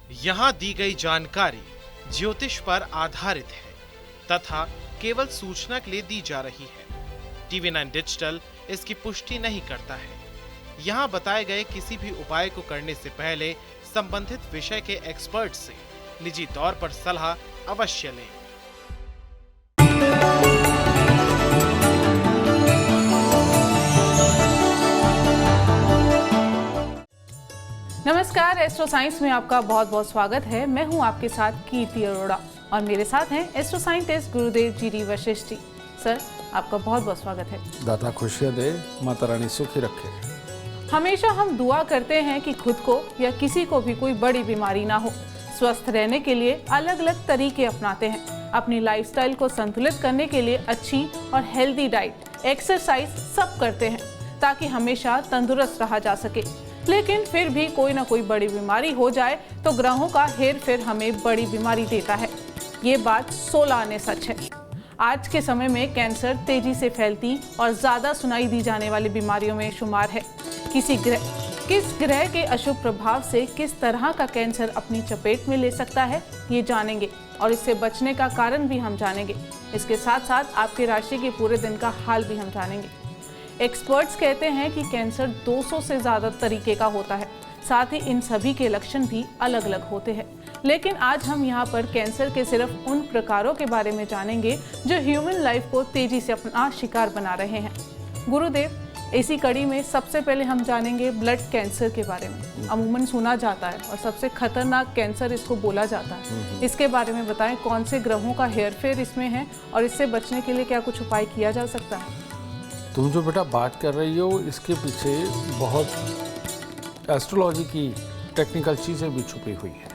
यहाँ दी गई जानकारी ज्योतिष पर आधारित है तथा केवल सूचना के लिए दी जा रही है। टीवी 9 डिजिटल इसकी पुष्टि नहीं करता है। यहाँ बताए गए किसी भी उपाय को करने से पहले संबंधित विषय के एक्सपर्ट से निजी तौर पर सलाह अवश्य लें। नमस्कार, एस्ट्रो साइंस में आपका बहुत बहुत स्वागत है। मैं हूं आपके साथ कीर्ति अरोड़ा और मेरे साथ हैं एस्ट्रो साइंटिस्ट गुरुदेव जी वशिष्ठ जी। सर, आपका बहुत बहुत स्वागत है। दाता खुशियाँ दे, माता रानी सुखी रखे। हमेशा हम दुआ करते हैं कि खुद को या किसी को भी कोई बड़ी बीमारी ना हो। स्वस्थ रहने के लिए अलग अलग तरीके अपनाते हैं। अपनी लाइफस्टाइल को संतुलित करने के लिए अच्छी और हेल्दी डाइट, एक्सरसाइज सब करते हैं ताकि हमेशा तंदुरुस्त रहा जा सके। लेकिन फिर भी कोई ना कोई बड़ी बीमारी हो जाए तो ग्रहों का हेर फेर हमें बड़ी बीमारी देता है। ये बात 16 आने सच है। आज के समय में कैंसर तेजी से फैलती और ज्यादा सुनाई दी जाने वाली बीमारियों में शुमार है। किस ग्रह के अशुभ प्रभाव से किस तरह का कैंसर अपनी चपेट में ले सकता है, ये जानेंगे और इससे बचने का कारण भी हम जानेंगे। इसके साथ साथ आपके राशि के पूरे दिन का हाल भी हम जानेंगे। एक्सपर्ट्स कहते हैं कि कैंसर 200 से ज़्यादा तरीके का होता है। साथ ही इन सभी के लक्षण भी अलग अलग होते हैं। लेकिन आज हम यहाँ पर कैंसर के सिर्फ उन प्रकारों के बारे में जानेंगे जो ह्यूमन लाइफ को तेजी से अपना शिकार बना रहे हैं। गुरुदेव, इसी कड़ी में सबसे पहले हम जानेंगे ब्लड कैंसर के बारे में। अमूमन सुना जाता है और सबसे खतरनाक कैंसर इसको बोला जाता है। इसके बारे में बताएं, कौन से ग्रहों का हेरफेर इसमें है और इससे बचने के लिए क्या कुछ उपाय किया जा सकता है? तुम जो बेटा बात कर रही हो, इसके पीछे बहुत एस्ट्रोलॉजी की टेक्निकल चीज़ें भी छुपी हुई हैं।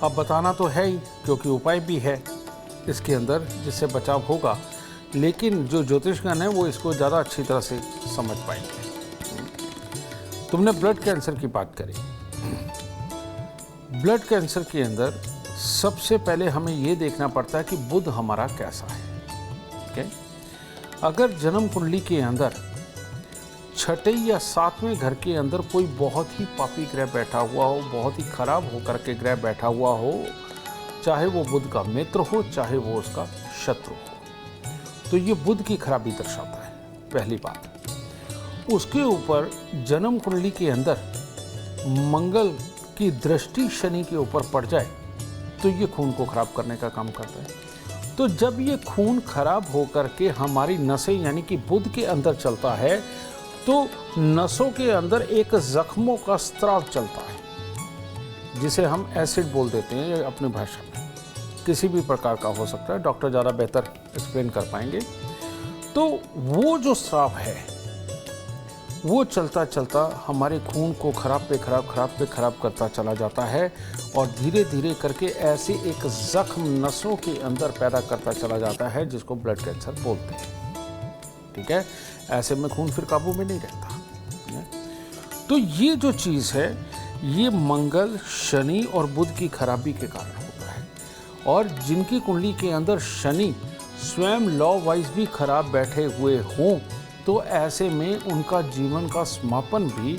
अब बताना तो है ही, क्योंकि उपाय भी है इसके अंदर जिससे बचाव होगा, लेकिन जो ज्योतिषगण है वो इसको ज़्यादा अच्छी तरह से समझ पाएंगे। तुमने ब्लड कैंसर की बात करी। ब्लड कैंसर के अंदर सबसे पहले हमें ये देखना पड़ता है कि बुध हमारा कैसा है। ठीक? अगर जन्म कुंडली के अंदर छठे या 7वें घर के अंदर कोई बहुत ही पापी ग्रह बैठा हुआ हो, बहुत ही खराब होकर के ग्रह बैठा हुआ हो, चाहे वो बुध का मित्र हो, चाहे वो उसका शत्रु हो, तो ये बुध की खराबी दर्शाता है, पहली बात। उसके ऊपर जन्म कुंडली के अंदर मंगल की दृष्टि शनि के ऊपर पड़ जाए तो ये खून को खराब करने का काम करता है। तो जब ये खून खराब होकर के हमारी नसें यानी कि बुध के अंदर चलता है तो नसों के अंदर एक जख्मों का स्त्राव चलता है, जिसे हम एसिड बोल देते हैं अपनी भाषा में। किसी भी प्रकार का हो सकता है, डॉक्टर ज़्यादा बेहतर एक्सप्लेन कर पाएंगे। तो वो जो स्राव है वो चलता चलता हमारे खून को खराब पे खराब करता चला जाता है और धीरे धीरे करके ऐसे एक जख्म नसों के अंदर पैदा करता चला जाता है, जिसको ब्लड कैंसर बोलते हैं। ठीक है, ऐसे में खून फिर काबू में नहीं रहता। तो ये जो चीज़ है ये मंगल, शनि और बुध की खराबी के कारण होता है। और जिनकी कुंडली के अंदर शनि स्वयं लॉ वाइज भी खराब बैठे हुए हों तो ऐसे में उनका जीवन का समापन भी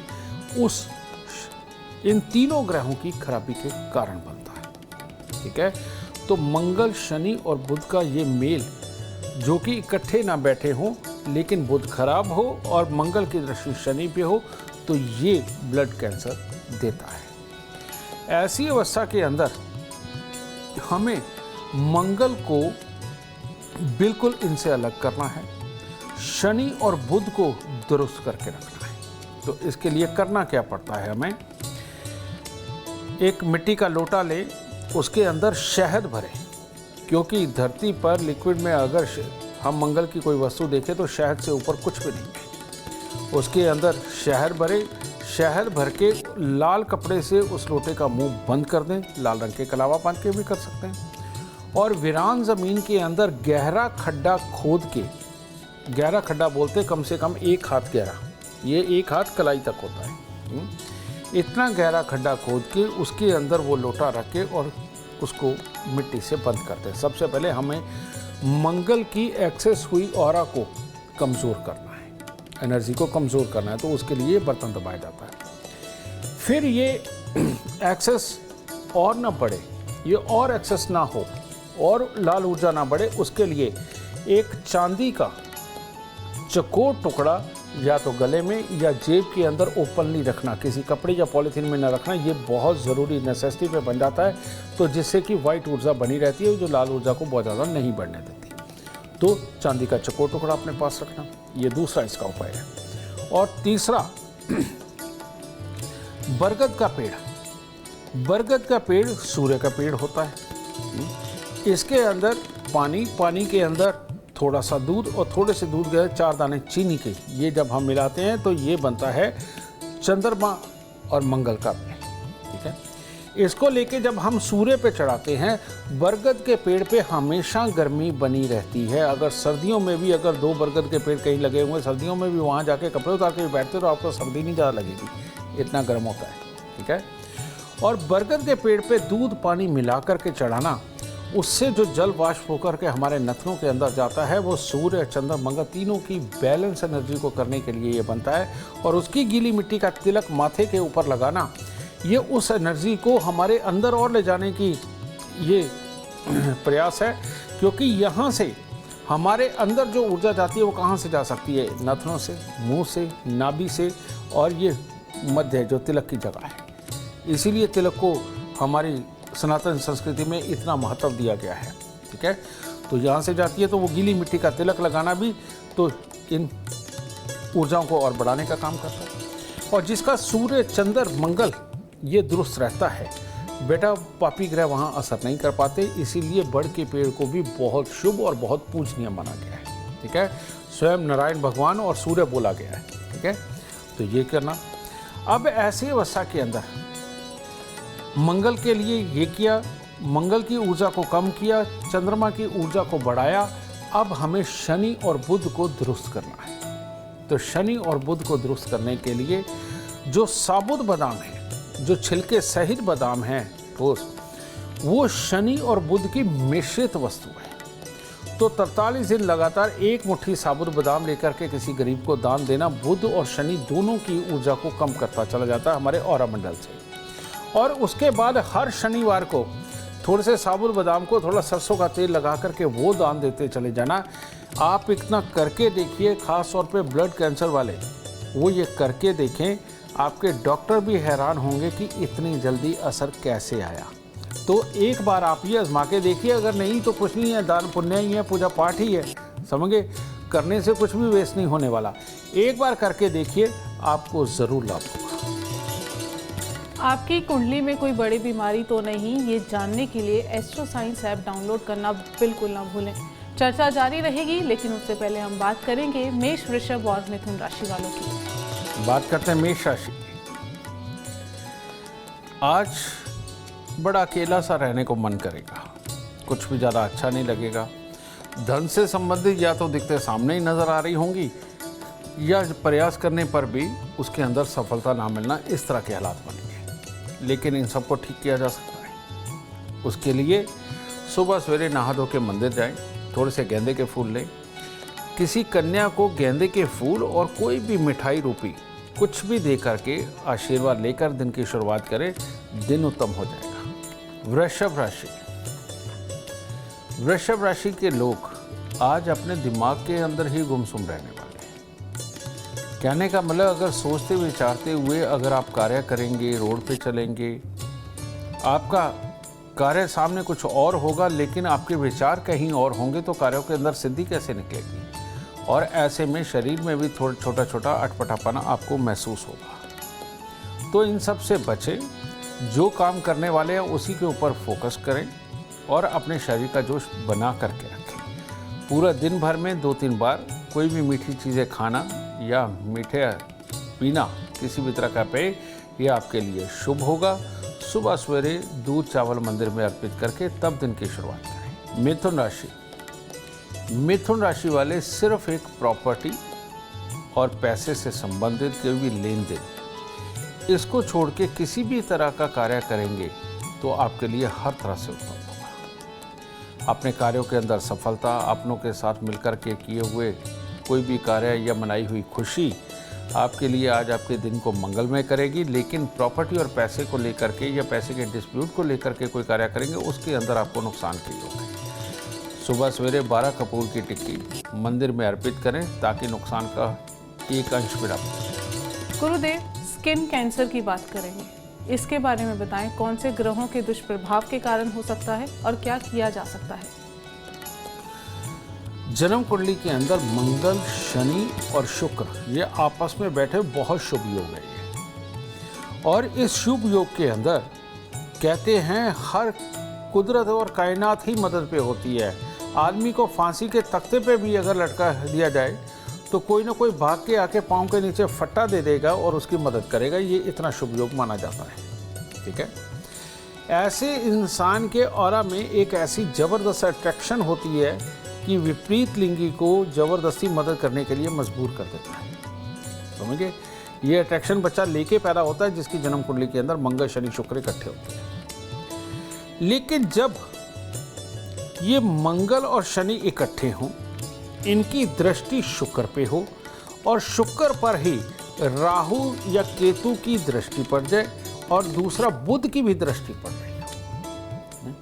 इन तीनों ग्रहों की खराबी के कारण बनता है। ठीक है, तो मंगल, शनि और बुध का ये मेल जो कि इकट्ठे ना बैठे हों, लेकिन बुध खराब हो और मंगल की दृष्टि शनि पे हो, तो ये ब्लड कैंसर देता है। ऐसी अवस्था के अंदर हमें मंगल को बिल्कुल इनसे अलग करना है, शनि और बुध को दुरुस्त करके रखना है। तो इसके लिए करना क्या पड़ता है, हमें एक मिट्टी का लोटा लें, उसके अंदर शहद भरें, क्योंकि धरती पर लिक्विड में अगर हम मंगल की कोई वस्तु देखें तो शहद से ऊपर कुछ भी नहीं है। उसके अंदर शहद भरें, शहद भर के लाल कपड़े से उस लोटे का मुंह बंद कर दें, लाल रंग के कलावा बांध के भी कर सकते हैं। और वीरान ज़मीन के अंदर गहरा खड्डा खोद के, गहरा खड्डा बोलते कम से कम 1 हाथ गहरा, ये 1 हाथ कलाई तक होता है, इतना गहरा खड्डा खोद के उसके अंदर वो लोटा रख के और उसको मिट्टी से बंद करते हैं। सबसे पहले हमें मंगल की एक्सेस हुई ऑरा को कमज़ोर करना है, एनर्जी को कमज़ोर करना है, तो उसके लिए बर्तन दबाया जाता है। फिर ये एक्सेस और ना बढ़े, ये और एक्सेस ना हो और लाल ऊर्जा ना बढ़े, उसके लिए एक चांदी का चकोर टुकड़ा या तो गले में या जेब के अंदर ओपनली रखना, किसी कपड़े या पॉलीथीन में न रखना, ये बहुत ज़रूरी नेसेसिटी पे बन जाता है। तो जिससे कि वाइट ऊर्जा बनी रहती है जो लाल ऊर्जा को बहुत ज़्यादा नहीं बढ़ने देती। तो चांदी का चकोर टुकड़ा अपने पास रखना, ये दूसरा इसका उपाय है। और तीसरा, बरगद का पेड़। बरगद का पेड़ सूर्य का पेड़ होता है। इसके अंदर पानी के अंदर थोड़ा सा दूध और थोड़े से दूध के 4 दाने चीनी के, ये जब हम मिलाते हैं तो ये बनता है चंद्रमा और मंगल का पेड़। ठीक है, इसको लेके जब हम सूर्य पे चढ़ाते हैं, बरगद के पेड़ पे हमेशा गर्मी बनी रहती है। अगर सर्दियों में भी अगर 2 बरगद के पेड़ कहीं लगे हुए, सर्दियों में भी वहाँ जाके कपड़े उतार के बैठते तो आपको सर्दी नहीं ज़्यादा लगेगी, इतना गर्म होता है। ठीक है, और बरगद के पेड़ पे दूध पानी मिला करके चढ़ाना, उससे जो जल वाष्प होकर के हमारे नथनों के अंदर जाता है, वो सूर्य चंद्र मंगल तीनों की बैलेंस एनर्जी को करने के लिए ये बनता है। और उसकी गीली मिट्टी का तिलक माथे के ऊपर लगाना, ये उस एनर्जी को हमारे अंदर और ले जाने की ये प्रयास है। क्योंकि यहाँ से हमारे अंदर जो ऊर्जा जाती है वो कहाँ से जा सकती है? नथनों से, मुंह से, नाभि से, और ये मध्य जो तिलक की जगह है। इसीलिए तिलक को हमारी सनातन संस्कृति में इतना महत्व दिया गया है। ठीक है, तो यहाँ से जाती है, तो वो गीली मिट्टी का तिलक लगाना भी तो इन ऊर्जाओं को और बढ़ाने का काम करता है। और जिसका सूर्य चंद्र मंगल ये दुरुस्त रहता है, बेटा पापी ग्रह वहाँ असर नहीं कर पाते, इसीलिए बड़ के पेड़ को भी बहुत शुभ और बहुत पूजनीय माना गया है। ठीक है, स्वयं नारायण भगवान और सूर्य बोला गया है। ठीक है, तो ये करना। अब ऐसी अवस्था के अंदर मंगल के लिए ये किया, मंगल की ऊर्जा को कम किया, चंद्रमा की ऊर्जा को बढ़ाया। अब हमें शनि और बुध को दुरुस्त करना है। तो शनि और बुध को दुरुस्त करने के लिए जो साबुत बादाम है, जो छिलके सहित बादाम है ठोस, वो शनि और बुध की मिश्रित वस्तु है। तो 43 दिन लगातार 1 मुट्ठी साबुत बादाम लेकर के किसी गरीब को दान देना बुध और शनि दोनों की ऊर्जा को कम करता चला जाता है हमारे ऑरा मंडल से। और उसके बाद हर शनिवार को थोड़े से साबुत बादाम को थोड़ा सरसों का तेल लगा करके वो दान देते चले जाना। आप इतना करके देखिए, ख़ास तौर पे ब्लड कैंसर वाले वो ये करके देखें, आपके डॉक्टर भी हैरान होंगे कि इतनी जल्दी असर कैसे आया। तो एक बार आप ये आजमा के देखिए, अगर नहीं तो कुछ नहीं है, दान पुण्य ही है, पूजा पाठ ही है, समझे, करने से कुछ भी वेस्ट नहीं होने वाला। एक बार करके देखिए, आपको ज़रूर लाभ होगा। आपकी कुंडली में कोई बड़ी बीमारी तो नहीं, ये जानने के लिए एस्ट्रो साइंस ऐप डाउनलोड करना बिल्कुल ना भूलें। चर्चा जारी रहेगी, लेकिन उससे पहले हम बात करेंगे मेष, वृषभ और मिथुन राशि वालों की। बात करते हैं मेष राशि। आज बड़ा अकेला सा रहने को मन करेगा, कुछ भी ज़्यादा अच्छा नहीं लगेगा। धन से संबंधित या तो दिक्कतें सामने ही नज़र आ रही होंगी, या प्रयास करने पर भी उसके अंदर सफलता ना मिलना, इस तरह के हालात बनेंगे। लेकिन इन सबको ठीक किया जा सकता है। उसके लिए सुबह सवेरे नहा धो के मंदिर जाएं, थोड़े से गेंदे के फूल लें, किसी कन्या को गेंदे के फूल और कोई भी मिठाई रूपी कुछ भी दे करके आशीर्वाद लेकर दिन की शुरुआत करें, दिन उत्तम हो जाएगा। वृषभ राशि। वृषभ राशि के लोग आज अपने दिमाग के अंदर ही गुमसुम रहने वाले हैं। कहने का मतलब, अगर सोचते विचारते हुए अगर आप कार्य करेंगे, रोड पे चलेंगे, आपका कार्य सामने कुछ और होगा, लेकिन आपके विचार कहीं और होंगे, तो कार्यों के अंदर सिद्धि कैसे निकलेगी। और ऐसे में शरीर में भी थोड़ा छोटा छोटा अटपटापना आपको महसूस होगा। तो इन सब से बचें, जो काम करने वाले हैं उसी के ऊपर फोकस करें और अपने शरीर का जोश बना करके रखें। पूरा दिन भर में 2-3 बार कोई भी मीठी चीज़ें खाना या मीठे पीना, किसी भी तरह का पेय, ये आपके लिए शुभ होगा। सुबह सवेरे दूध चावल मंदिर में अर्पित करके तब दिन की शुरुआत करें। मिथुन राशि। मिथुन राशि वाले सिर्फ एक प्रॉपर्टी और पैसे से संबंधित कोई भी लेन देन, इसको छोड़ के किसी भी तरह का कार्य करेंगे तो आपके लिए हर तरह से उत्तम होगा। अपने कार्यों के अंदर सफलता, अपनों के साथ मिलकर के किए हुए कोई भी कार्य या मनाई हुई खुशी, आपके लिए आज आपके दिन को मंगलमय करेगी, लेकिन प्रॉपर्टी और पैसे को लेकर के या पैसे के डिस्प्यूट को लेकर के कोई कार्य करेंगे उसके अंदर आपको नुकसान की योग है। सुबह सवेरे 12 कपूर की टिक्की मंदिर में अर्पित करें ताकि नुकसान का एक अंश मिटा। गुरुदेव, स्किन कैंसर की बात करेंगे, इसके बारे में बताएं। कौन से ग्रहों के दुष्प्रभाव के कारण हो सकता है और क्या किया जा सकता है? जन्म कुंडली के अंदर मंगल, शनि और शुक्र ये आपस में बैठे बहुत शुभ योग है ये। और इस शुभ योग के अंदर कहते हैं हर कुदरत और कायनात ही मदद पे होती है। आदमी को फांसी के तख्ते पे भी अगर लटका दिया जाए तो कोई ना कोई भाग के आके पाँव के नीचे फट्टा दे देगा और उसकी मदद करेगा। ये इतना शुभ योग माना जाता है। ठीक है, ऐसे इंसान के ऑरा में एक ऐसी ज़बरदस्त अट्रैक्शन होती है कि विपरीत लिंगी को ज़बरदस्ती मदद करने के लिए मजबूर कर देता है। समझिए, ये अट्रैक्शन बच्चा लेके पैदा होता है जिसकी जन्म कुंडली के अंदर मंगल, शनि, शुक्र इकट्ठे होते हैं। लेकिन जब ये मंगल और शनि इकट्ठे हों, इनकी दृष्टि शुक्र पे हो और शुक्र पर ही राहु या केतु की दृष्टि पड़ जाए और दूसरा बुध की भी दृष्टि पड़ रही है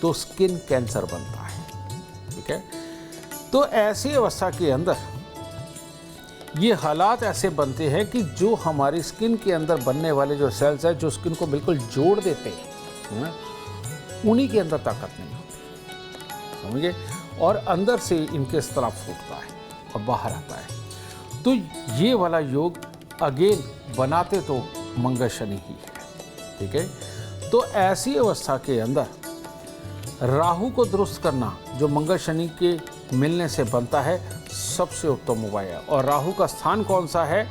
तो स्किन कैंसर बनता है। ठीक है, तो ऐसी अवस्था के अंदर ये हालात ऐसे बनते हैं कि जो हमारी स्किन के अंदर बनने वाले जो सेल्स हैं जो स्किन को बिल्कुल जोड़ देते हैं, उन्हीं के अंदर ताकत नहीं होती। समझिए, और अंदर से इनके स्त्राव फूटता है और बाहर आता है। तो ये वाला योग अगेन बनाते तो मंगल शनि ही है। ठीक है, तो ऐसी अवस्था के अंदर राहु को दुरुस्त करना जो मंगल शनि के मिलने से बनता है सबसे उत्तम उपाय है। और राहु का स्थान कौन सा है?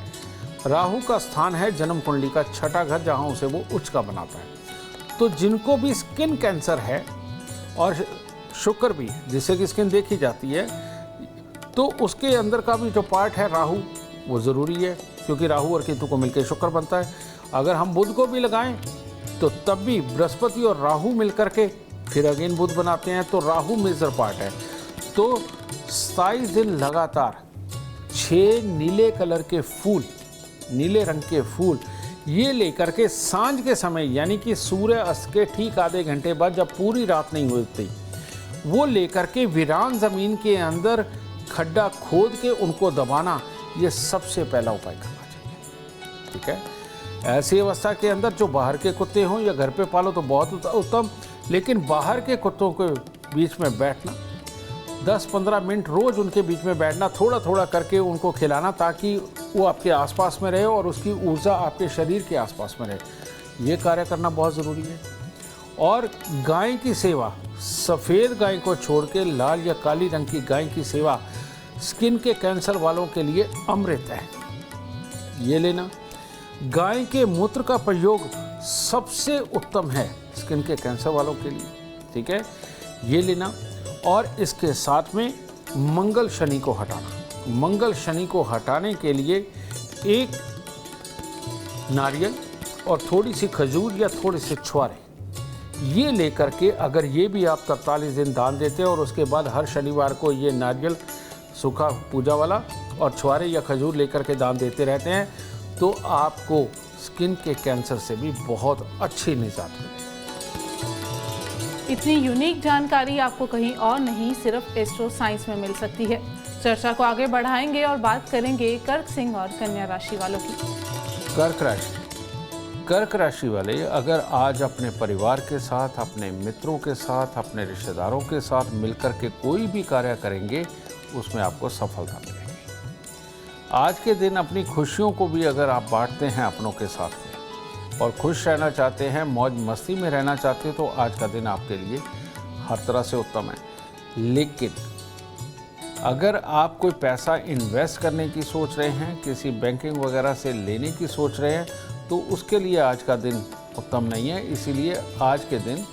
राहु का स्थान है जन्म कुंडली का छठा घर, जहां उसे वो उच्च का बनाता है। तो जिनको भी स्किन कैंसर है और शुक्र भी जिससे कि स्किन देखी जाती है, तो उसके अंदर का भी जो पार्ट है राहु, वो ज़रूरी है क्योंकि राहु और केतु को मिलकर शुक्र बनता है। अगर हम बुध को भी लगाएं तो तब भी बृहस्पति और राहु मिलकर के फिर अगेन बुध बनाते हैं, तो राहु मेजर पार्ट है। तो 27 दिन लगातार 6 नीले कलर के फूल, नीले रंग के फूल ये लेकर के सांझ के समय यानी कि सूर्य अस्त के ठीक आधे घंटे बाद जब पूरी रात नहीं होती, वो लेकर के वीरान ज़मीन के अंदर खड्डा खोद के उनको दबाना, ये सबसे पहला उपाय करना चाहिए। ठीक है, ऐसी अवस्था के अंदर जो बाहर के कुत्ते हों या घर पे पालो तो बहुत उत्तम, लेकिन बाहर के कुत्तों के बीच में बैठना 10-15 मिनट रोज़ उनके बीच में बैठना, थोड़ा थोड़ा करके उनको खिलाना ताकि वो आपके आसपास में रहे और उसकी ऊर्जा आपके शरीर के आसपास में रहे। ये कार्य करना बहुत ज़रूरी है। और गाय की सेवा, सफ़ेद गाय को छोड़ के लाल या काली रंग की गाय की सेवा स्किन के कैंसर वालों के लिए अमृत है। ये लेना। गाय के मूत्र का प्रयोग सबसे उत्तम है स्किन के कैंसर वालों के लिए। ठीक है, ये लेना। और इसके साथ में मंगल शनि को हटाना। मंगल शनि को हटाने के लिए एक नारियल और थोड़ी सी खजूर या थोड़े से छुआरे ये लेकर के, अगर ये भी आप 43 दिन दान देते हैं और उसके बाद हर शनिवार को ये नारियल सूखा पूजा वाला और छुआरे या खजूर लेकर के दान देते रहते हैं, तो आपको स्किन के कैंसर से भी बहुत अच्छी निजात मिलेगी। इतनी यूनिक जानकारी आपको कहीं और नहीं, सिर्फ एस्ट्रो साइंस में मिल सकती है। चर्चा को आगे बढ़ाएंगे और बात करेंगे कर्क सिंह और कन्या राशि वालों की। कर्क राशि। कर्क राशि वाले अगर आज अपने परिवार के साथ, अपने मित्रों के साथ, अपने रिश्तेदारों के साथ मिलकर के कोई भी कार्य करेंगे उसमें आपको सफलता मिलेगी। आज के दिन अपनी खुशियों को भी अगर आप बांटते हैं अपनों के साथ में और खुश रहना चाहते हैं, मौज मस्ती में रहना चाहते हैं, तो आज का दिन आपके लिए हर तरह से उत्तम है। लेकिन अगर आप कोई पैसा इन्वेस्ट करने की सोच रहे हैं, किसी बैंकिंग वगैरह से लेने की सोच रहे हैं, तो उसके लिए आज का दिन उत्तम नहीं है। इसीलिए आज के दिन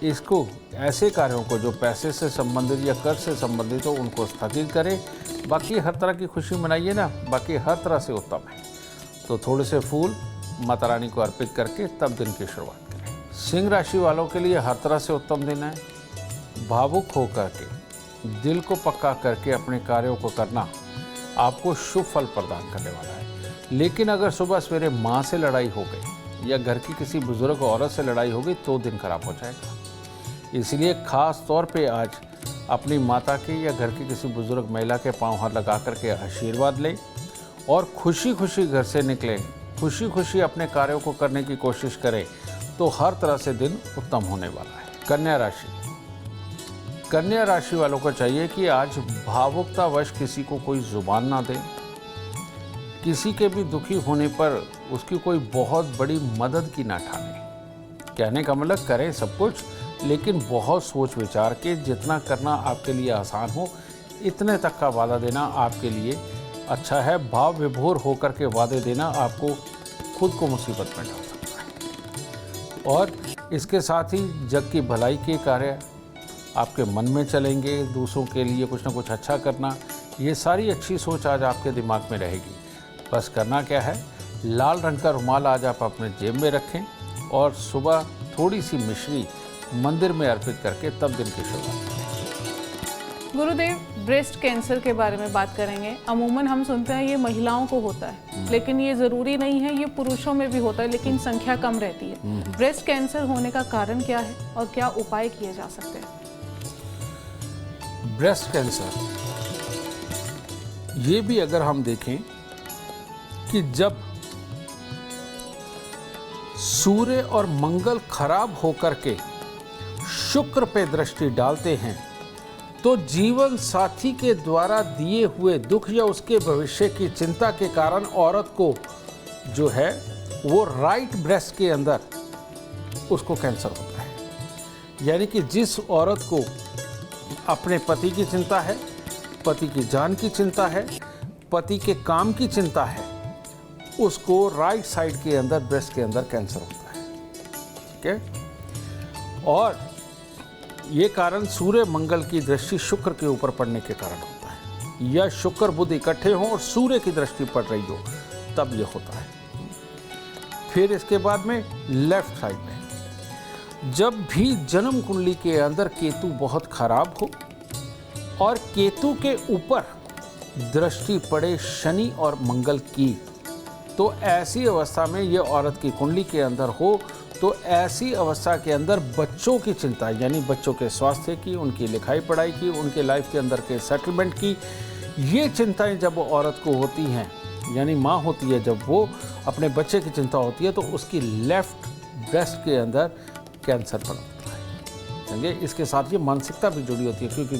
इसको, ऐसे कार्यों को जो पैसे से संबंधित या कर्ज से संबंधित हो, उनको स्थगित करें। बाकी हर तरह की खुशी मनाइए ना, बाकी हर तरह से उत्तम है। तो थोड़े से फूल माता रानी को अर्पित करके तब दिन की शुरुआत करें। सिंह राशि वालों के लिए हर तरह से उत्तम दिन है। भावुक होकर के, दिल को पक्का करके अपने कार्यों को करना आपको शुभ फल प्रदान करने वाला है। लेकिन अगर सुबह सवेरे माँ से लड़ाई हो गई या घर की किसी बुजुर्ग औरत से लड़ाई हो गई तो दिन खराब हो जाएगा। इसलिए ख़ास तौर पे आज अपनी माता के या घर की किसी बुजुर्ग महिला के पांव हाथ लगा करके आशीर्वाद लें और खुशी खुशी घर से निकलें, खुशी खुशी अपने कार्यों को करने की कोशिश करें तो हर तरह से दिन उत्तम होने वाला है। कन्या राशि वालों को चाहिए कि आज भावुकतावश किसी को कोई जुबान ना दें, किसी के भी दुखी होने पर उसकी कोई बहुत बड़ी मदद की ना ठानें। कहने का मतलब करें सब कुछ, लेकिन बहुत सोच विचार के जितना करना आपके लिए आसान हो इतने तक का वादा देना आपके लिए अच्छा है। भाव विभोर होकर के वादे देना आपको खुद को मुसीबत में डाल सकता है। और इसके साथ ही जग की भलाई के कार्य आपके मन में चलेंगे, दूसरों के लिए कुछ ना कुछ अच्छा करना, ये सारी अच्छी सोच आज आपके दिमाग में रहेगी। बस करना क्या है, लाल रंग का रुमाल आज आप अपने जेब में रखें और सुबह थोड़ी सी मिश्री मंदिर में अर्पित करके तब दिन की शुरुआत करें। गुरुदेव, ब्रेस्ट कैंसर के बारे में बात करेंगे। अमूमन हम सुनते हैं ये महिलाओं को होता है, लेकिन ये ज़रूरी नहीं है, ये पुरुषों में भी होता है, लेकिन संख्या कम रहती है। ब्रेस्ट कैंसर होने का कारण क्या है और क्या उपाय किए जा सकते हैं? ब्रेस्ट कैंसर, ये भी अगर हम देखें कि जब सूर्य और मंगल खराब होकर के शुक्र पे दृष्टि डालते हैं तो जीवन साथी के द्वारा दिए हुए दुख या उसके भविष्य की चिंता के कारण औरत को जो है वो राइट ब्रेस्ट के अंदर उसको कैंसर होता है। यानी कि जिस औरत को अपने पति की चिंता है, पति की जान की चिंता है, पति के काम की चिंता है, उसको राइट साइड के अंदर ब्रेस्ट के अंदर कैंसर होता है। ठीक है। और ये कारण सूर्य मंगल की दृष्टि शुक्र के ऊपर पड़ने के कारण होता है, या शुक्र बुध इकट्ठे हों और सूर्य की दृष्टि पड़ रही हो तब ये होता है। फिर इसके बाद में लेफ्ट साइड में जब भी जन्म कुंडली के अंदर केतु बहुत खराब हो और केतु के ऊपर दृष्टि पड़े शनि और मंगल की, तो ऐसी अवस्था में ये औरत की कुंडली के अंदर हो तो ऐसी अवस्था के अंदर बच्चों की चिंता, यानी बच्चों के स्वास्थ्य की, उनकी लिखाई पढ़ाई की, उनके लाइफ के अंदर के सेटलमेंट की, ये चिंताएं जब समझ को होती हैं, यानी माँ होती है, जब वो अपने बच्चे की चिंता होती है तो उसकी लेफ्ट ब्रेस्ट के अंदर कैंसर पनपता है। समझे? इसके साथ ये मानसिकता भी जुड़ी होती है, क्योंकि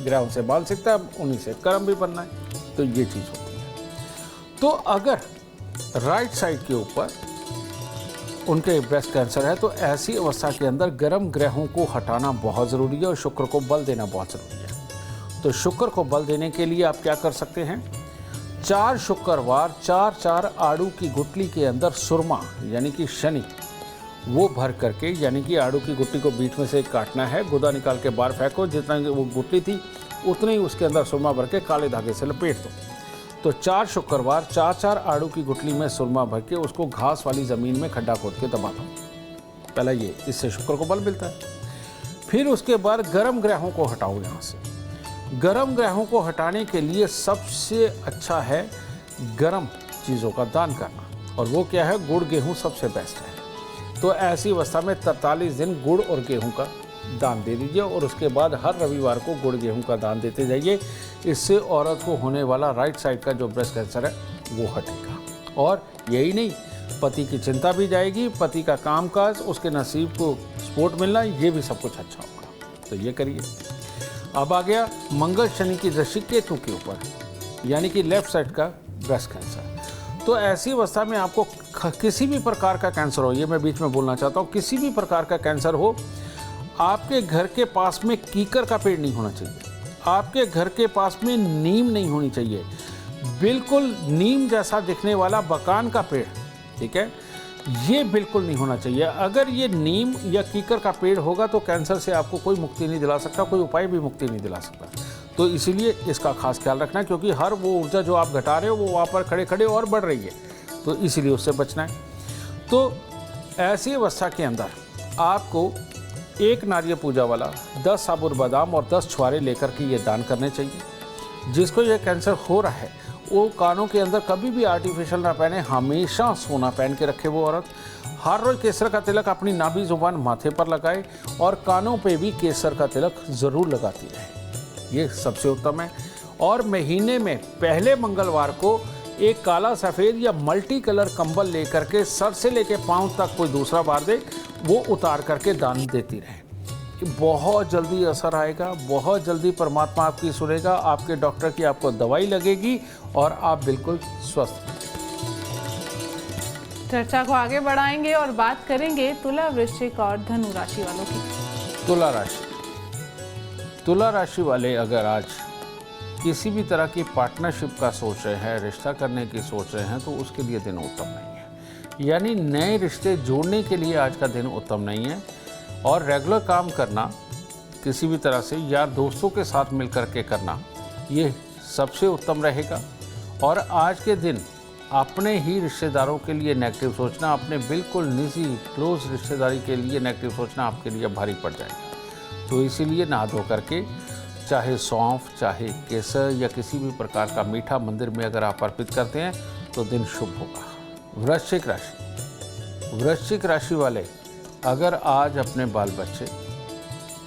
ग्रहों से मानसिकता, उन्हीं से कर्म भी बनना है, तो ये चीज़ होती है। तो अगर राइट साइड के ऊपर उनके ब्रेस्ट कैंसर है तो ऐसी अवस्था के अंदर गर्म ग्रहों को हटाना बहुत ज़रूरी है और शुक्र को बल देना बहुत ज़रूरी है। तो शुक्र को बल देने के लिए आप क्या कर सकते हैं, 4 शुक्रवार 4 आड़ू की गुठली के अंदर सुरमा यानी कि शनि वो भर करके, यानी कि आड़ू की गुठली को बीच में से काटना है, गुदा निकाल के बाहर फेंको, जितना वो गुठली थी उतने ही उसके अंदर सुरमा भर के काले धागे से लपेट दो। तो 4 शुक्रवार 4 आड़ू की गुठली में सुरमा भर के उसको घास वाली ज़मीन में खड्डा खोद के दबा दो। पहला ये, इससे शुक्र को बल मिलता है। फिर उसके बाद गर्म ग्रहों को हटाओ यहाँ से। गर्म ग्रहों को हटाने के लिए सबसे अच्छा है गर्म चीज़ों का दान करना, और वो क्या है, गुड़ गेहूँ सबसे बेस्ट है। तो ऐसी अवस्था में 43 दिन गुड़ और गेहूं का दान दे दीजिए और उसके बाद हर रविवार को गुड़ गेहूं का दान देते जाइए। इससे औरत को होने वाला राइट साइड का जो ब्रेस्ट कैंसर है वो हटेगा। और यही नहीं, पति की चिंता भी जाएगी, पति का कामकाज, उसके नसीब को सपोर्ट मिलना, ये भी सब कुछ अच्छा होगा। तो ये करिए। अब आ गया मंगल शनि की दृष्टि केतु के ऊपर, यानी कि लेफ्ट साइड का ब्रेस्ट कैंसर। तो ऐसी अवस्था में आपको किसी भी प्रकार का कैंसर हो, ये मैं बीच में बोलना चाहता हूँ, किसी भी प्रकार का कैंसर हो, आपके घर के पास में कीकर का पेड़ नहीं होना चाहिए, आपके घर के पास में नीम नहीं होनी चाहिए, बिल्कुल नीम जैसा दिखने वाला बकान का पेड़, ठीक है, ये बिल्कुल नहीं होना चाहिए। अगर ये नीम या कीकर का पेड़ होगा तो कैंसर से आपको कोई मुक्ति नहीं दिला सकता, कोई उपाय भी मुक्ति नहीं दिला सकता। तो इसीलिए इसका खास ख्याल रखना है, क्योंकि हर वो ऊर्जा जो आप घटा रहे हो वो वहाँ पर खड़े खड़े और बढ़ रही है, तो इसीलिए उससे बचना है। तो ऐसी अवस्था के अंदर आपको 1 नारियल पूजा वाला 10 साबुत बादाम और 10 छुआरे लेकर के ये दान करने चाहिए। जिसको ये कैंसर हो रहा है वो कानों के अंदर कभी भी आर्टिफिशियल ना पहने, हमेशा सोना पहन के रखे वो औरत। हर रोज केसर का तिलक अपनी नाभि जुबान माथे पर लगाए और कानों पे भी केसर का तिलक जरूर लगाती रहे, ये सबसे उत्तम है। और महीने में पहले मंगलवार को एक काला सफ़ेद या मल्टी कलर कंबल लेकर के सर से लेके पाँव तक कोई दूसरा बार दे, वो उतार करके दान देती रहे। बहुत जल्दी असर आएगा, बहुत जल्दी परमात्मा आपकी सुनेगा, आपके डॉक्टर की आपको दवाई लगेगी और आप बिल्कुल स्वस्थ। चर्चा को आगे बढ़ाएंगे और बात करेंगे तुला, वृश्चिक और धनु राशि वालों की। तुला राशि वाले अगर आज किसी भी तरह की पार्टनरशिप का सोच रहे हैं, रिश्ता करने की सोच रहे हैं, तो उसके लिए दिन उत्तम नहीं है। यानी नए रिश्ते जोड़ने के लिए आज का दिन उत्तम नहीं है। और रेगुलर काम करना किसी भी तरह से यार दोस्तों के साथ मिलकर के करना, ये सबसे उत्तम रहेगा। और आज के दिन अपने ही रिश्तेदारों के लिए नेगेटिव सोचना, अपने बिल्कुल निजी क्लोज रिश्तेदारी के लिए नेगेटिव सोचना आपके लिए भारी पड़ जाएगा। तो इसीलिए नहा धो करके चाहे सौंफ, चाहे केसर या किसी भी प्रकार का मीठा मंदिर में अगर आप अर्पित करते हैं तो दिन शुभ होगा। वृश्चिक राशि वाले अगर आज अपने बाल बच्चे,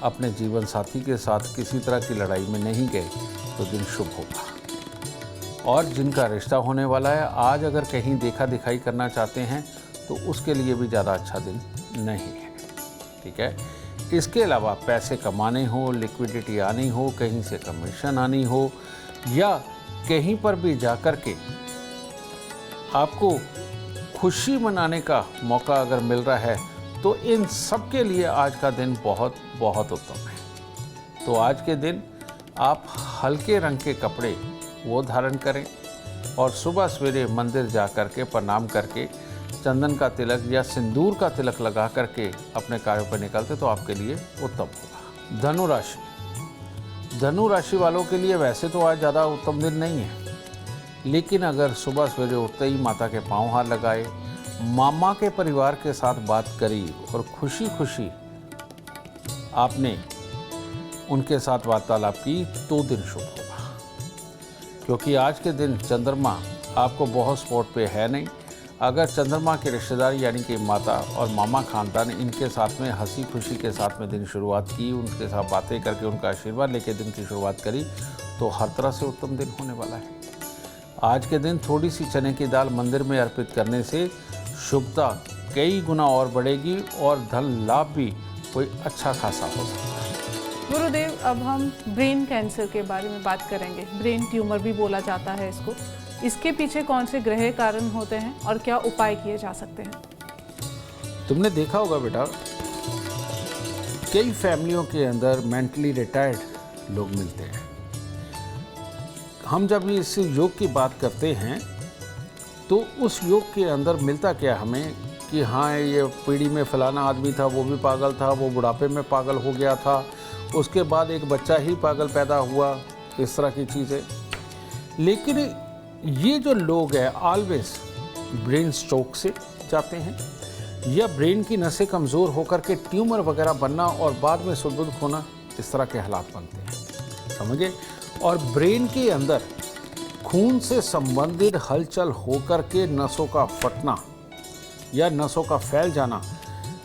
अपने जीवन साथी के साथ किसी तरह की लड़ाई में नहीं गए तो दिन शुभ होगा। और जिनका रिश्ता होने वाला है, आज अगर कहीं देखा दिखाई करना चाहते हैं तो उसके लिए भी ज़्यादा अच्छा दिन नहीं है। ठीक है, इसके अलावा पैसे कमाने हो, लिक्विडिटी आनी हो, कहीं से कमीशन आनी हो, या कहीं पर भी जाकर के आपको खुशी मनाने का मौका अगर मिल रहा है, तो इन सब के लिए आज का दिन बहुत बहुत उत्तम है। तो आज के दिन आप हल्के रंग के कपड़े वो धारण करें और सुबह सवेरे मंदिर जा कर के प्रणाम करके चंदन का तिलक या सिंदूर का तिलक लगा करके अपने कार्यों पर निकलते तो आपके लिए उत्तम होगा। धनु राशि वालों के लिए वैसे तो आज ज़्यादा उत्तम दिन नहीं है, लेकिन अगर सुबह सवेरे उठते ही माता के पाँव हाथ लगाए, मामा के परिवार के साथ बात करी और खुशी खुशी आपने उनके साथ वार्तालाप की तो दिन शुभ होगा। क्योंकि आज के दिन चंद्रमा आपको बहुत सपोर्ट पे है नहीं। अगर चंद्रमा के रिश्तेदार यानी कि माता और मामा खानदान, इनके साथ में हंसी खुशी के साथ में दिन शुरुआत की, उनके साथ बातें करके उनका आशीर्वाद लेके दिन की शुरुआत करी, तो हर तरह से उत्तम दिन होने वाला है। आज के दिन थोड़ी सी चने की दाल मंदिर में अर्पित करने से शुभता कई गुना और बढ़ेगी और धन लाभ भी कोई अच्छा खासा हो सकता है। गुरुदेव, अब हम ब्रेन कैंसर के बारे में बात करेंगे। ब्रेन ट्यूमर भी बोला जाता है इसको। इसके पीछे कौन से ग्रह कारण होते हैं और क्या उपाय किए जा सकते हैं? तुमने देखा होगा बेटा, कई फैमिलियों के अंदर मेंटली रिटायर्ड लोग मिलते हैं। हम जब इस योग की बात करते हैं तो उस योग के अंदर मिलता क्या हमें कि हाँ, ये पीढ़ी में फलाना आदमी था, वो भी पागल था, वो बुढ़ापे में पागल हो गया था, उसके बाद एक बच्चा ही पागल पैदा हुआ, इस तरह की चीज़ें। लेकिन ये जो लोग हैं ऑलवेज ब्रेन स्ट्रोक से जाते हैं या ब्रेन की नसें कमज़ोर होकर के ट्यूमर वगैरह बनना और बाद में सुदबुद होना, इस तरह के हालात बनते हैं, समझे। और ब्रेन के अंदर खून से संबंधित हलचल होकर के नसों का फटना या नसों का फैल जाना,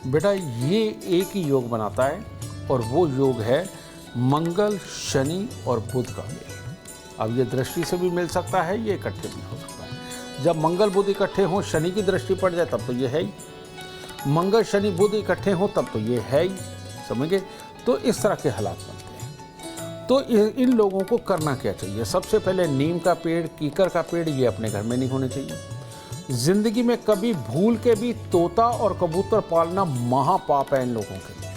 बेटा ये एक ही योग बनाता है और वो योग है मंगल, शनि और बुध का मेल। अब ये दृष्टि से भी मिल सकता है, ये इकट्ठे भी हो सकता है। जब मंगल बुध इकट्ठे हों, शनि की दृष्टि पड़ जाए तब तो ये है ही, मंगल शनि बुध इकट्ठे हों तब तो ये है ही, समझे। तो इस तरह के हालात बनते हैं। तो इन लोगों को करना क्या चाहिए? सबसे पहले नीम का पेड़, कीकर का पेड़, ये अपने घर में नहीं होने चाहिए। जिंदगी में कभी भूल के भी तोता और कबूतर पालना महापाप है इन लोगों के लिए।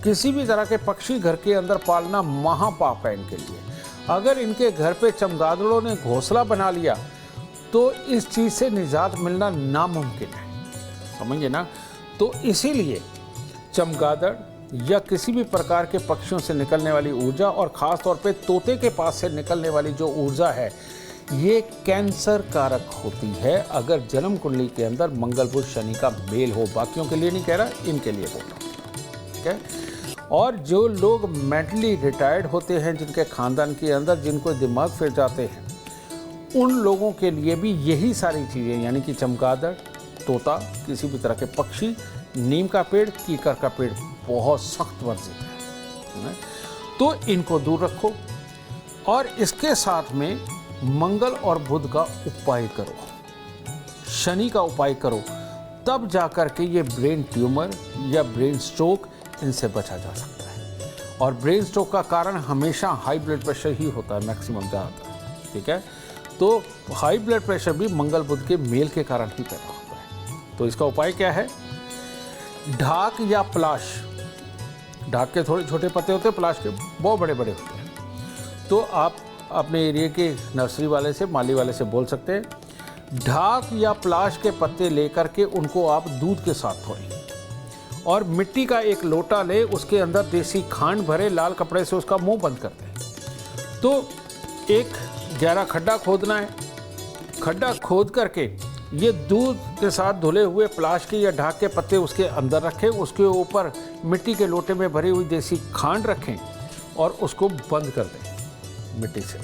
किसी भी तरह के पक्षी घर के अंदर पालना महापाप है इनके लिए। अगर इनके घर पे चमगादड़ों ने घोंसला बना लिया तो इस चीज़ से निजात मिलना नामुमकिन है, समझिए ना। तो इसीलिए चमगादड़ या किसी भी प्रकार के पक्षियों से निकलने वाली ऊर्जा और ख़ास तौर पे तोते के पास से निकलने वाली जो ऊर्जा है, ये कैंसर कारक होती है अगर जन्म कुंडली के अंदर मंगल बुध शनि का मेल हो। बाकियों के लिए नहीं कह रहा, इनके लिए बोल रहा हूँ, ठीक है। और जो लोग मेंटली रिटायर्ड होते हैं, जिनके खानदान के अंदर जिनको दिमाग फिर जाते हैं, उन लोगों के लिए भी यही सारी चीज़ें, यानी कि चमगादड़, तोता, किसी भी तरह के पक्षी, नीम का पेड़, कीकर का पेड़ बहुत सख्त वर्जित है, तो इनको दूर रखो। और इसके साथ में मंगल और बुध का उपाय करो, शनि का उपाय करो, तब जाकर के ये ब्रेन ट्यूमर या ब्रेन स्ट्रोक इनसे बचा जा सकता है। और ब्रेन स्ट्रोक का कारण हमेशा हाई ब्लड प्रेशर ही होता है, मैक्सिमम ज़्यादातर, ठीक है। तो हाई ब्लड प्रेशर भी मंगल बुध के मेल के कारण ही पैदा होता है। तो इसका उपाय क्या है? ढाक या पलाश, ढाक के थोड़े छोटे पत्ते होते हैं, पलाश के बहुत बड़े बड़े होते हैं। तो आप अपने एरिया के नर्सरी वाले से, माली वाले से बोल सकते हैं, ढाक या पलाश के पत्ते लेकर के उनको आप दूध के साथ धोएं और मिट्टी का एक लोटा ले, उसके अंदर देसी खांड भरे, लाल कपड़े से उसका मुंह बंद कर दें। तो एक गहरा खड्डा खोदना है, खड्डा खोद करके ये दूध के साथ धुले हुए पलाश के या ढाक के पत्ते उसके अंदर रखें, उसके ऊपर मिट्टी के लोटे में भरी हुई देसी खांड रखें और उसको बंद कर दें मिट्टी से।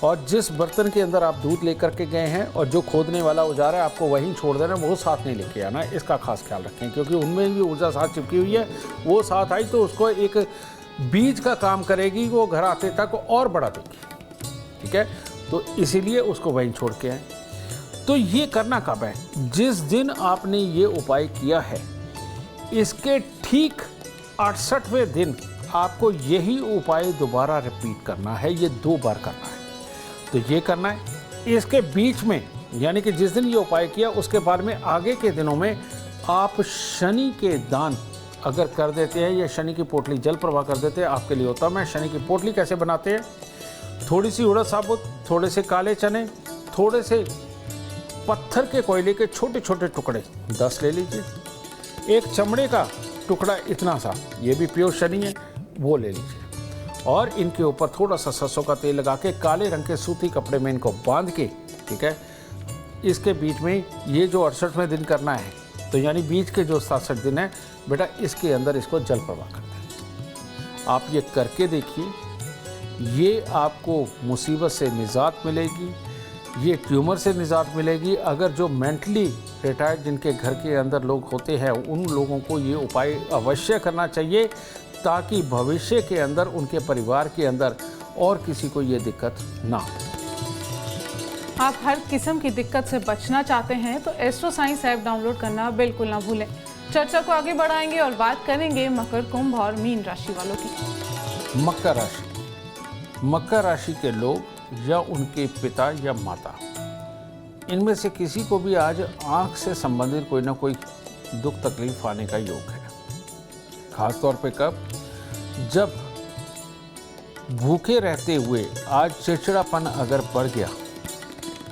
और जिस बर्तन के अंदर आप दूध लेकर के गए हैं और जो खोदने वाला औजार है आपको वहीं छोड़ देना, वो साथ नहीं लेके आना, इसका खास ख्याल रखें, क्योंकि उनमें भी ऊर्जा साथ चिपकी हुई है। वो साथ आई तो उसको एक बीज का काम करेगी, वो घर आते तक और बढ़ा देगी, ठीक है। तो इसीलिए उसको वहीं छोड़ के आए। तो ये करना कब है? जिस दिन आपने ये उपाय किया है, इसके ठीक 68वें दिन आपको यही उपाय दोबारा रिपीट करना है। ये 2 बार करना है। तो ये करना है। इसके बीच में, यानी कि जिस दिन ये उपाय किया उसके बाद में आगे के दिनों में आप शनि के दान अगर कर देते हैं या शनि की पोटली जल प्रवाह कर देते हैं, आपके लिए होता है। शनि की पोटली कैसे बनाते हैं? थोड़ी सी उड़द साबुत, थोड़े से काले चने, थोड़े से पत्थर के कोयले के छोटे छोटे टुकड़े 10 ले लीजिए, एक चमड़े का टुकड़ा इतना सा, ये भी प्योर शनि है, वो ले लीजिए। और इनके ऊपर थोड़ा सा सरसों का तेल लगा के काले रंग के सूती कपड़े में इनको बांध के, ठीक है, इसके बीच में ये जो 68वें दिन करना है, तो यानी बीच के जो 67 दिन है बेटा, इसके अंदर इसको जल प्रवाह कर दें। आप ये करके देखिए, ये आपको मुसीबत से निजात मिलेगी, ये ट्यूमर से निजात मिलेगी। अगर जो मेंटली रिटायर्ड जिनके घर के अंदर लोग होते हैं, उन लोगों को ये उपाय अवश्य करना चाहिए, ताकि भविष्य के अंदर उनके परिवार के अंदर और किसी को ये दिक्कत ना हो। आप हर किस्म की दिक्कत से बचना चाहते हैं तो एस्ट्रो साइंस ऐप डाउनलोड करना बिल्कुल ना भूलें। चर्चा को आगे बढ़ाएंगे और बात करेंगे मकर, कुंभ और मीन राशि वालों की। मकर राशि, मकर राशि के लोग या उनके पिता या माता, इनमें से किसी को भी आज आंख से संबंधित कोई ना कोई दुख तकलीफ आने का योग है। खास तौर पे कब? जब भूखे रहते हुए आज चिड़चिड़ापन अगर बढ़ गया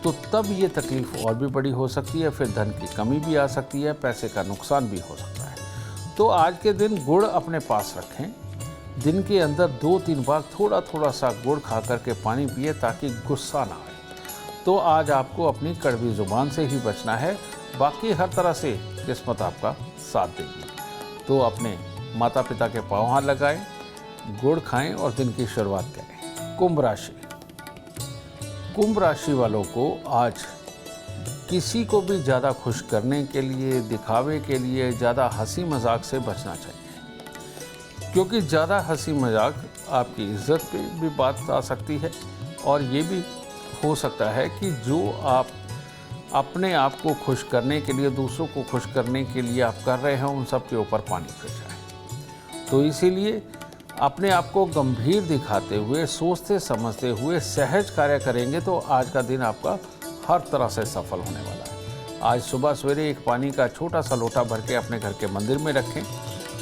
तो तब ये तकलीफ और भी बड़ी हो सकती है। फिर धन की कमी भी आ सकती है, पैसे का नुकसान भी हो सकता है। तो आज के दिन गुड़ अपने पास रखें, दिन के अंदर 2-3 बार थोड़ा थोड़ा सा गुड़ खा करके पानी पिए, ताकि गुस्सा ना आए। तो आज आपको अपनी कड़वी जुबान से ही बचना है, बाकी हर तरह से किस्मत आपका साथ देगी। तो अपने माता पिता के पाँव हाथ लगाएं, गुड़ खाएं और दिन की शुरुआत करें। कुंभ राशि, कुंभ राशि वालों को आज किसी को भी ज़्यादा खुश करने के लिए, दिखावे के लिए ज़्यादा हंसी मजाक से बचना चाहिए, क्योंकि ज़्यादा हंसी मजाक आपकी इज्जत पे भी बात आ सकती है। और ये भी हो सकता है कि जो आप अपने आप को खुश करने के लिए, दूसरों को खुश करने के लिए आप कर रहे हैं, उन सब के ऊपर पानी फिर जाए। तो इसीलिए अपने आप को गंभीर दिखाते हुए, सोचते समझते हुए सहज कार्य करेंगे तो आज का दिन आपका हर तरह से सफल होने वाला है। आज सुबह सवेरे एक पानी का छोटा सा लोटा भर के अपने घर के मंदिर में रखें,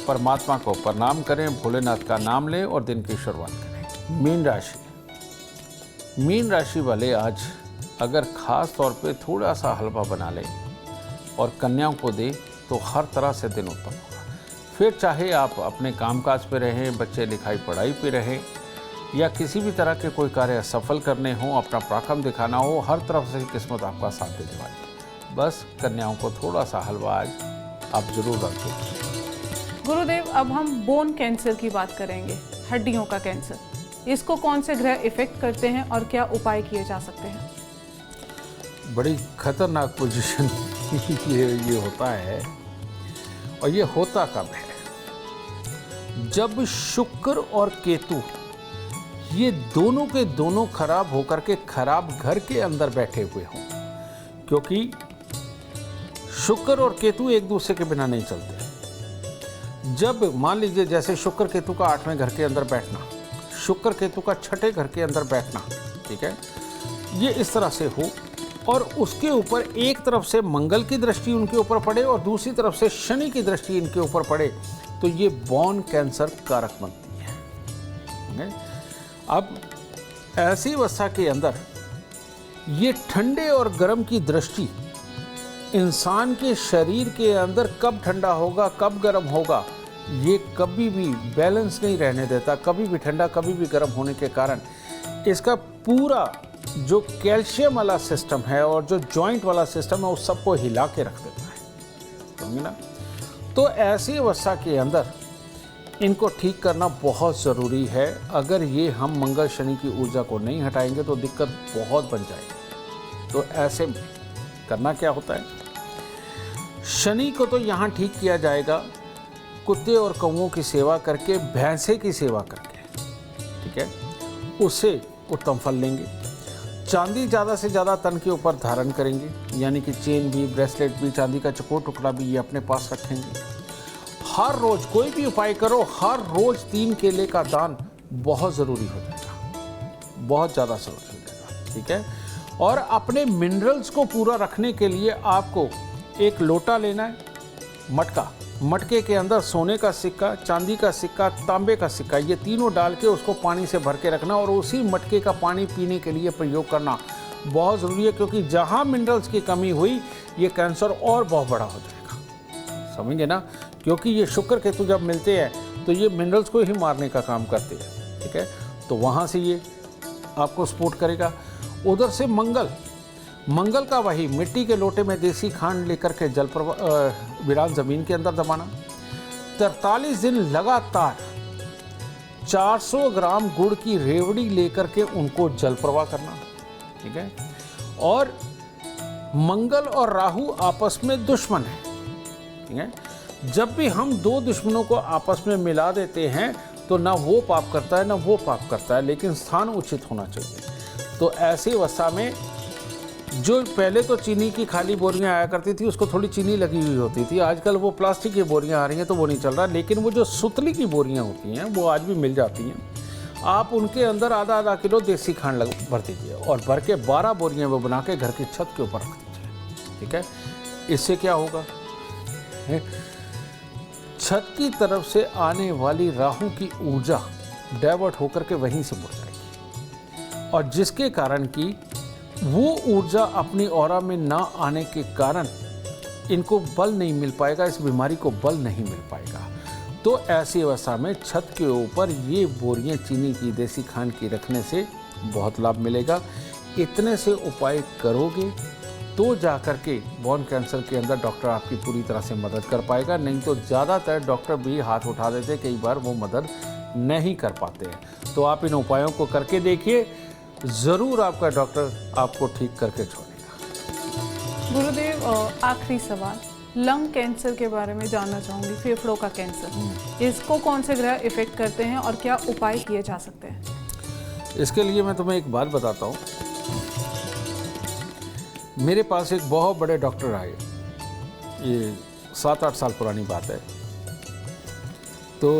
परमात्मा को प्रणाम करें, भोलेनाथ का नाम लें और दिन की शुरुआत करें। मीन राशि, मीन राशि वाले आज अगर ख़ास तौर पे थोड़ा सा हलवा बना लें और कन्याओं को दें तो हर तरह से दिन उत्तम होगा। फिर चाहे आप अपने कामकाज पे रहें, बच्चे लिखाई पढ़ाई पे रहें, या किसी भी तरह के कोई कार्य सफल करने हो, अपना पराक्रम दिखाना हो, हर तरफ से किस्मत आपका साथ देने वाली है। बस कन्याओं को थोड़ा सा हलवा आज आप जरूर रखें। गुरुदेव, अब हम बोन कैंसर की बात करेंगे, हड्डियों का कैंसर। इसको कौन से ग्रह इफेक्ट करते हैं और क्या उपाय किए जा सकते हैं? बड़ी खतरनाक पोजीशन ये होता है। और ये होता कब है? जब शुक्र और केतु ये दोनों के दोनों खराब होकर के खराब घर के अंदर बैठे हुए हों। क्योंकि शुक्र और केतु एक दूसरे के बिना नहीं चलते। जब मान लीजिए जैसे शुक्र केतु का 8वें घर के अंदर बैठना, शुक्र केतु का 6ठे घर के अंदर बैठना, ठीक है, ये इस तरह से हो और उसके ऊपर एक तरफ से मंगल की दृष्टि उनके ऊपर पड़े और दूसरी तरफ से शनि की दृष्टि इनके ऊपर पड़े, तो ये बोन कैंसर कारक बनती है। अब ऐसी अवस्था के अंदर ये ठंडे और गर्म की दृष्टि इंसान के शरीर के अंदर कब ठंडा होगा कब गर्म होगा ये कभी भी बैलेंस नहीं रहने देता। कभी भी ठंडा कभी भी गर्म होने के कारण इसका पूरा जो कैल्शियम वाला सिस्टम है और जो जॉइंट वाला सिस्टम है उस सबको हिला के रख देता है, समझे ना। तो ऐसी अवस्था के अंदर इनको ठीक करना बहुत ज़रूरी है। अगर ये हम मंगल शनि की ऊर्जा को नहीं हटाएंगे तो दिक्कत बहुत बन जाएगी। तो ऐसे में करना क्या होता है? शनि को तो यहाँ ठीक किया जाएगा कुत्ते और कौवों की सेवा करके, भैंसे की सेवा करके, ठीक है, उससे उत्तम फल लेंगे। चांदी ज़्यादा से ज़्यादा तन के ऊपर धारण करेंगे, यानी कि चेन भी, ब्रेसलेट भी, चांदी का चकोर टुकड़ा भी ये अपने पास रखेंगे। हर रोज़ कोई भी उपाय करो, हर रोज़ 3 केले का दान बहुत ज़रूरी हो जाएगा, बहुत ज़्यादा ज़रूरी हो जाएगा, ठीक है। और अपने मिनरल्स को पूरा रखने के लिए आपको एक लोटा लेना है, मटका, मटके के अंदर सोने का सिक्का, चांदी का सिक्का, तांबे का सिक्का, ये तीनों डाल के उसको पानी से भर के रखना और उसी मटके का पानी पीने के लिए प्रयोग करना बहुत ज़रूरी है। क्योंकि जहाँ मिनरल्स की कमी हुई ये कैंसर और बहुत बड़ा हो जाएगा, समझे ना। क्योंकि ये शुक्र केतु जब मिलते हैं तो ये मिनरल्स को ही मारने का काम करते हैं, ठीक है। तो वहाँ से ये आपको सपोर्ट करेगा। उधर से मंगल का वही मिट्टी के लोटे में देसी खांड लेकर के जल विरान ज़मीन के अंदर दबाना। 43 दिन लगातार 400 ग्राम गुड़ की रेवड़ी लेकर के उनको जल प्रवाह करना, ठीक है। और मंगल और राहु आपस में दुश्मन है, ठीक है। जब भी हम 2 दुश्मनों को आपस में मिला देते हैं तो ना वो पाप करता है ना वो पाप करता है, लेकिन स्थान उचित होना चाहिए। तो ऐसी अवस्था में जो पहले तो चीनी की खाली बोरियां आया करती थी उसको थोड़ी चीनी लगी हुई होती थी, आजकल वो प्लास्टिक की बोरियां आ रही हैं तो वो नहीं चल रहा। लेकिन वो जो सुतली की बोरियां होती हैं वो आज भी मिल जाती हैं। आप उनके अंदर आधा किलो देसी खांड भर दीजिए और भर के 12 बोरियां वो बना के घर की छत के ऊपर रख दीजिए, ठीक है। इससे क्या होगा, छत की तरफ से आने वाली राहु की ऊर्जा डाइवर्ट होकर के वहीं से मुड़ जाएगी और जिसके कारण कि वो ऊर्जा अपनी ऑरा में ना आने के कारण इनको बल नहीं मिल पाएगा, इस बीमारी को बल नहीं मिल पाएगा। तो ऐसी अवस्था में छत के ऊपर ये बोरियां चीनी की देसी खांड की रखने से बहुत लाभ मिलेगा। इतने से उपाय करोगे तो जा कर के बोन कैंसर के अंदर डॉक्टर आपकी पूरी तरह से मदद कर पाएगा। नहीं तो ज़्यादातर डॉक्टर भी हाथ उठा देते, कई बार वो मदद नहीं कर पाते हैं। तो आप इन उपायों को करके देखिए, ज़रूर आपका डॉक्टर आपको ठीक करके छोड़ेगा। गुरुदेव, आखिरी सवाल, लंग कैंसर के बारे में जानना चाहूँगी, फेफड़ों का कैंसर, इसको कौन से ग्रह इफेक्ट करते हैं और क्या उपाय किए जा सकते हैं? इसके लिए मैं तुम्हें एक बात बताता हूँ। मेरे पास एक बहुत बड़े डॉक्टर आए, ये 7-8 साल पुरानी बात है। तो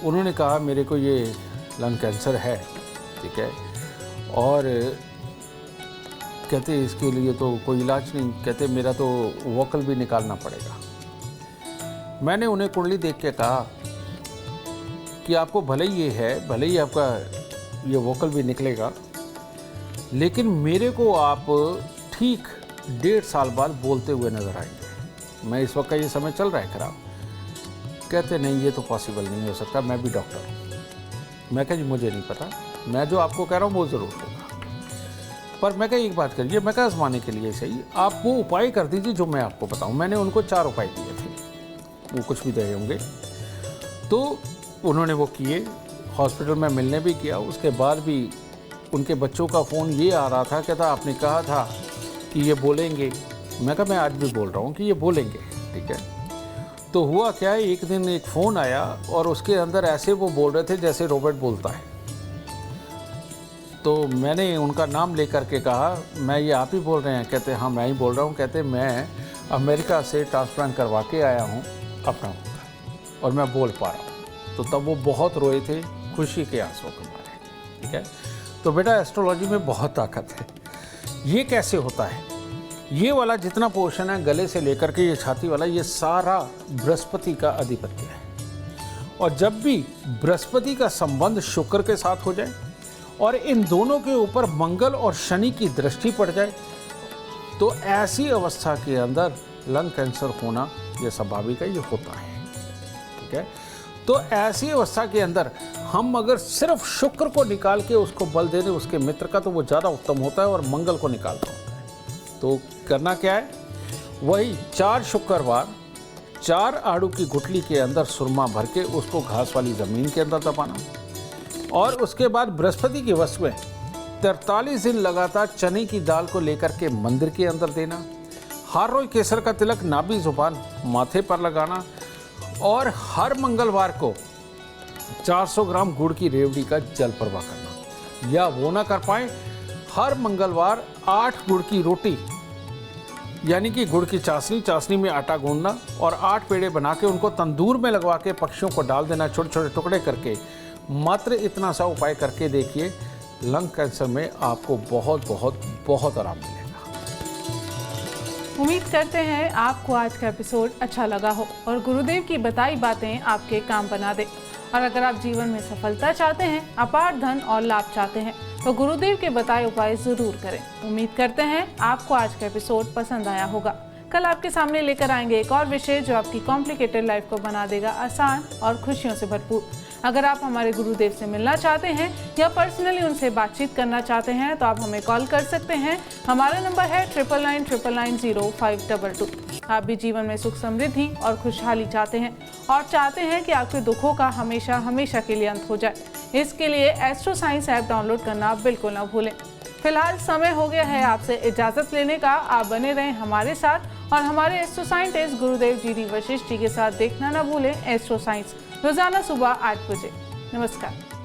उन्होंने कहा मेरे को ये लंग कैंसर है, ठीक है, और कहते इसके लिए तो कोई इलाज नहीं, कहते मेरा तो वोकल भी निकालना पड़ेगा। मैंने उन्हें कुंडली देख के कहा कि आपको भले ही ये है, भले ही आपका ये वोकल भी निकलेगा, लेकिन मेरे को आप ठीक 1.5 साल बाद बोलते हुए नज़र आएंगे। मैं इस वक्त का ये समय चल रहा है खराब। कहते नहीं ये तो पॉसिबल नहीं हो सकता, मैं भी डॉक्टर हूँ। मैं कहा जी मुझे नहीं पता, मैं जो आपको कह रहा हूँ वो ज़रूर होगा, पर मैं कहा एक बात करिए, मैं कहा आजमाने के लिए सही आप वो उपाय कर दीजिए जो मैं आपको बताऊँ। मैंने उनको 4 उपाय दिए थे, वो कुछ भी दे होंगे। तो उन्होंने वो किए, हॉस्पिटल में मिलने भी किया। उसके बाद भी उनके बच्चों का फ़ोन ये आ रहा था, कहता आपने कहा था कि ये बोलेंगे। मैं कहा मैं आज भी बोल रहा हूँ कि ये बोलेंगे, ठीक है। तो हुआ क्या है, एक दिन एक फ़ोन आया और उसके अंदर ऐसे वो बोल रहे थे जैसे रॉबर्ट बोलता है। तो मैंने उनका नाम लेकर के कहा, मैं ये आप ही बोल रहे हैं? कहते हाँ मैं ही बोल रहा हूँ। कहते मैं अमेरिका से ट्रांसप्लांट करवा के आया हूँ अपना और मैं बोल पा रहा हूँ। तो तब वो बहुत रोए थे खुशी के आंसुओं के मारे, ठीक है। तो बेटा एस्ट्रोलॉजी में बहुत ताकत है। ये कैसे होता है, ये वाला जितना पोर्शन है गले से लेकर के ये छाती वाला, ये सारा बृहस्पति का आधिपत्य है। और जब भी बृहस्पति का संबंध शुक्र के साथ हो जाए और इन दोनों के ऊपर मंगल और शनि की दृष्टि पड़ जाए, तो ऐसी अवस्था के अंदर लंग कैंसर होना ये स्वाभाविक है, ये होता है, ठीक है। तो ऐसी अवस्था के अंदर हम अगर सिर्फ शुक्र को निकाल के उसको बल दे दें उसके मित्र का, तो वो ज़्यादा उत्तम होता है और मंगल को निकालता होता है। तो करना क्या है, वही 4 शुक्रवार 4 आड़ू की गुठली के अंदर सुरमा भर के उसको घास वाली ज़मीन के अंदर दबाना, और उसके बाद बृहस्पति के वश में 43 दिन लगातार चने की दाल को लेकर के मंदिर के अंदर देना, हारोई केसर का तिलक नाभि जुबान माथे पर लगाना, और हर मंगलवार को 400 ग्राम गुड़ की रेवड़ी का जल प्रवाह करना। या वो ना कर पाए, हर मंगलवार 8 गुड़ की रोटी यानी कि गुड़ की चाशनी में आटा गूंदना और 8 पेड़े बना के उनको तंदूर में लगवा के पक्षियों को डाल देना छोटे छोटे टुकड़े करके। मात्र इतना सा उपाय करके देखिए, लंग कैंसर में आपको बहुत बहुत बहुत आराम मिलेगा। उम्मीद करते हैं आपको आज का एपिसोड अच्छा लगा हो और गुरुदेव की बताई बातें आपके काम बना दे। और अगर आप जीवन में सफलता चाहते हैं, अपार धन और लाभ चाहते हैं, तो गुरुदेव के बताए उपाय जरूर करें। उम्मीद करते हैं आपको आज का एपिसोड पसंद आया होगा। कल आपके सामने लेकर आएंगे एक और विषय जो आपकी कॉम्प्लिकेटेड लाइफ को बना देगा आसान और खुशियों से भरपूर। अगर आप हमारे गुरुदेव से मिलना चाहते हैं या पर्सनली उनसे बातचीत करना चाहते हैं तो आप हमें कॉल कर सकते हैं। हमारा नंबर है 9999900522। आप भी जीवन में सुख समृद्धि और खुशहाली चाहते हैं और चाहते हैं कि आपके दुखों का हमेशा हमेशा के लिए अंत हो जाए। इसके लिए एस्ट्रो साइंस ऐप डाउनलोड करना बिल्कुल ना भूलें। फिलहाल समय हो गया है आपसे इजाज़त लेने का। आप बने रहें हमारे साथ और हमारे एस्ट्रो साइंटिस्ट गुरुदेव जी डी वशिष्ठ जी के साथ देखना ना भूलें एस्ट्रो साइंस, रोजाना सुबह 8 बजे। नमस्कार।